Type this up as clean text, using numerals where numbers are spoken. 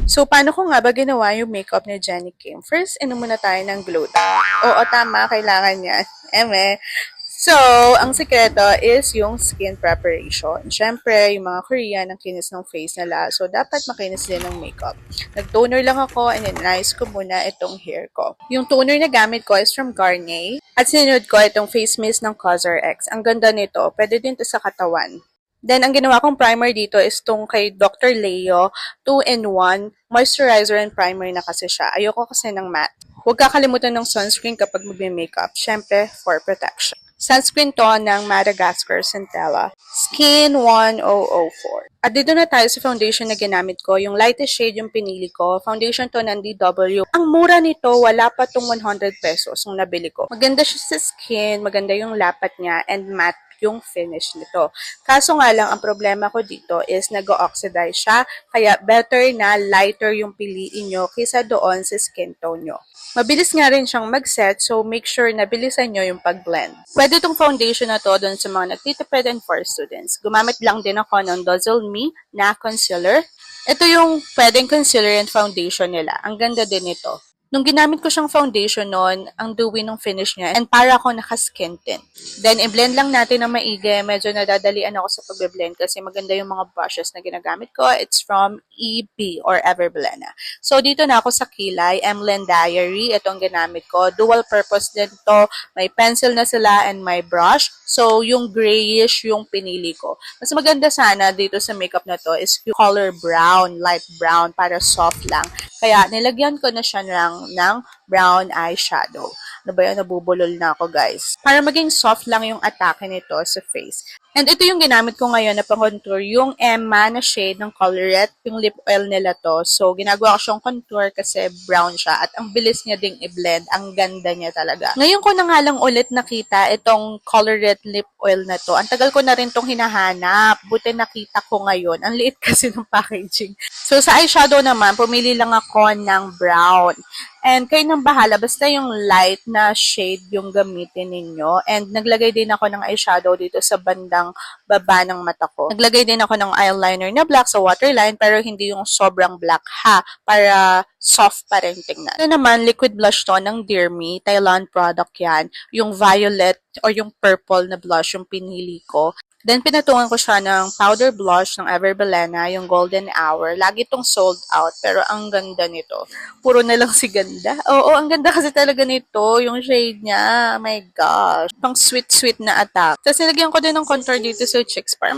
So, paano ko nga ba ginawa yung makeup ni Jenny Kim? First, inom muna tayo ng gluta. Oo, tama, kailangan yan. Eme. So, ang sekreto is yung skin preparation. Siyempre, yung mga Korean, ang kinis ng face nila. So, dapat makinis din ng makeup. Nag-toner lang ako and then nice ko muna itong hair ko. Yung toner na gamit ko is from Garnier. At sinunod ko itong face mist ng Cosr X. Ang ganda nito. Pwede din to sa katawan. Then, ang ginawa kong primer dito is tong kay Dr. Leo 2-in-1 moisturizer and primer na kasi siya. Ayoko kasi ng matte. Huwag kakalimutan ng sunscreen kapag magme-makeup. Syempre, for protection. Sunscreen to ng Madagascar Centella. Skin 1004. At dito na tayo sa foundation na ginamit ko. Yung lightest shade yung pinili ko. Foundation to ng DW. Ang mura nito, wala pa tong 100 pesos yung nabili ko. Maganda siya sa skin, maganda yung lapat niya, and matte yung finish nito. Kaso nga lang, ang problema ko dito is nag-oxidize siya, kaya better na lighter yung piliin nyo kaysa doon sa skin tone nyo. Mabilis nga rin siyang mag-set, so make sure na bilisan nyo yung pag-blend. Pwede itong foundation na to doon sa mga nagtitipid and for students. Gumamit lang din ako ng Dazzle Me na concealer. Ito yung pwedeng concealer and foundation nila. Ang ganda din ito. Nung ginamit ko siyang foundation noon, ang dewy ng finish niya, and para ako naka-skin tint. Then, i-blend lang natin ng maigi. Medyo nadadalian ako sa pag-blend kasi maganda yung mga brushes na ginagamit ko. It's from EB or Everblena. So, dito na ako sa kilay, Emlen Diary. Itong ginamit ko. Dual purpose din to. May pencil na sila and may brush. So, yung grayish yung pinili ko. Mas maganda sana dito sa makeup na to is yung color brown, light brown, para soft lang. Kaya, nilagyan ko na siya ng brown eyeshadow. Ano ba yun? Nabubulol na ako, guys. Para maging soft lang yung atake nito sa face. And ito yung ginamit ko ngayon na pang-contour, yung Emma na shade ng Colorette, yung lip oil nila to. So, ginagawa ko siyang contour kasi brown siya at ang bilis niya ding i-blend. Ang ganda niya talaga. Ngayon ko na nga lang ulit nakita itong Colorette lip oil na to. Ang tagal ko na rin tong hinahanap. Buti nakita ko ngayon. Ang liit kasi ng packaging. So, sa eyeshadow naman, pumili lang ako ng brown. And kayo nang bahala, basta yung light na shade yung gamitin ninyo. And naglagay din ako ng eyeshadow dito sa bandang baba ng mata ko. Naglagay din ako ng eyeliner na black sa waterline, pero hindi yung sobrang black ha, para soft pa rin tingnan. Ito naman, liquid blush to ng Dear Me, Thailand product yan. Yung violet or yung purple na blush yung pinili ko. Then, pinatungan ko siya ng powder blush ng Everblena, yung Golden Hour. Lagi itong sold out, pero ang ganda nito. Puro na lang si ganda. Oo, ang ganda kasi talaga nito, yung shade niya. Oh my gosh. Pang sweet-sweet na attack. Tapos, nilagyan ko din ng contour dito sa cheeks para